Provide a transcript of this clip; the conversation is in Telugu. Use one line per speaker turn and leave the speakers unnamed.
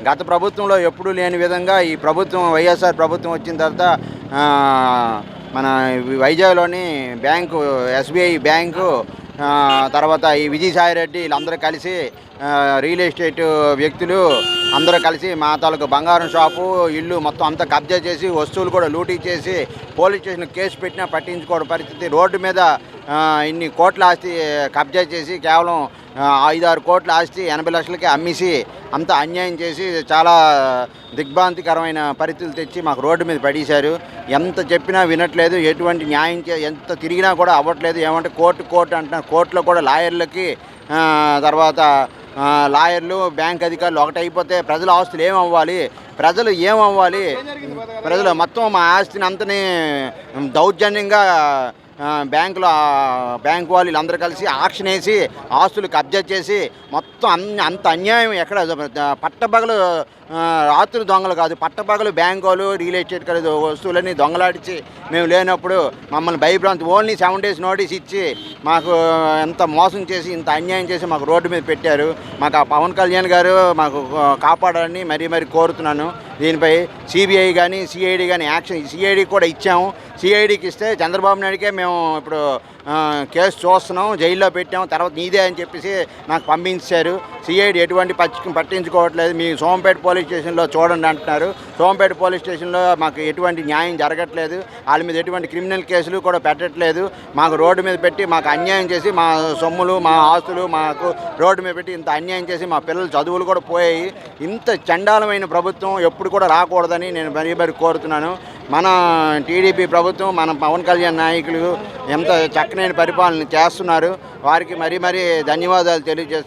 గత ప్రభుత్వంలో ఎప్పుడూ లేని విధంగా ఈ ప్రభుత్వం వైఎస్ఆర్ ప్రభుత్వం వచ్చిన తర్వాత మన వైజాగ్‌లోని బ్యాంకు ఎస్‌బీఐ బ్యాంకు తర్వాత ఈ విజయసాయిరెడ్డి వీళ్ళందరూ కలిసి రియల్ ఎస్టేట్ వ్యక్తులు అందరూ కలిసి మా తాలూకు బంగారం షాపు, ఇల్లు మొత్తం అంతా కబ్జా చేసి వస్తువులు కూడా లూటీ చేసి పోలీస్ స్టేషన్‌లో కేసు పెట్టినా పట్టించుకోని పరిస్థితి. రోడ్డు మీద ఇన్ని కోట్ల ఆస్తి కబ్జా చేసి కేవలం 5, 6 కోట్ల ఆస్తి 80 లక్షలకే అమ్మేసి అంత అన్యాయం చేసి చాలా దిగ్భ్రాంతికరమైన పరిస్థితులు తెచ్చి మాకు రోడ్డు మీద పడేశారు. ఎంత చెప్పినా వినట్లేదు. ఎటువంటి న్యాయం ఎంత తిరిగినా కూడా అవ్వట్లేదు. ఏమంటే కోర్టు అంటున్నారు. కోర్టులో కూడా లాయర్లకి తర్వాత లాయర్లు, బ్యాంక్ అధికారులు ఒకటైపోతే ప్రజల ఆస్తులు ఏమవ్వాలి? ప్రజలు మొత్తం మా ఆస్తిని అంతని దౌర్జన్యంగా బ్యాంకు వాళ్ళు వీళ్ళందరూ కలిసి ఆక్షన్ వేసి ఆస్తులు కబ్జా చేసి మొత్తం అంత అన్యాయం. ఎక్కడ పట్టపగలు రాత్రులు దొంగలు కాదు, పట్టపగలు బ్యాంకు వాళ్ళు రియల్ ఎస్టేట్ కలిసి వస్తువులన్నీ దొంగలాడిచి మేము లేనప్పుడు మమ్మల్ని భయభ్రాంతి ఓన్లీ 7 days నోటీస్ ఇచ్చి మాకు ఎంత మోసం చేసి ఇంత అన్యాయం చేసి మాకు రోడ్డు మీద పెట్టారు. మాకు ఆ పవన్ కళ్యాణ్ గారు మాకు కాపాడాలని మరీ కోరుతున్నాను. దీనిపై సిబిఐ కానీ సిఐడి కానీ యాక్షన్, సిఐడికి కూడా ఇచ్చాము. సిఐడికి ఇస్తే చంద్రబాబు నాయుడికే మేము ఇప్పుడు కేసు చూస్తున్నాం, జైల్లో పెట్టాము, తర్వాత నీదే అని చెప్పేసి నాకు పంపించారు. సిఐడి ఎటువంటి పట్టించుకోవట్లేదు. మీ సోంపేట పోలీస్ స్టేషన్లో చూడండి అంటున్నారు. సోంపేట పోలీస్ స్టేషన్లో మాకు ఎటువంటి న్యాయం జరగట్లేదు. వాళ్ళ మీద ఎటువంటి క్రిమినల్ కేసులు కూడా పెట్టట్లేదు. మాకు రోడ్డు మీద పెట్టి మాకు అన్యాయం చేసి మా సొమ్ములు, మా ఆస్తులు మాకు రోడ్డు మీద పెట్టి ఇంత అన్యాయం చేసి మా పిల్లల చదువులు కూడా పోయాయి. ఇంత చండాలమైన ప్రభుత్వం ఎప్పుడు కూడా రాకూడదని నేను మరీ కోరుతున్నాను. మన టీడీపీ ప్రభుత్వం, మన పవన్ కళ్యాణ్ నాయకులు ఎంత చక్కనైన పరిపాలన చేస్తున్నారు. వారికి మరీ ధన్యవాదాలు తెలియజేస్తున్నాను.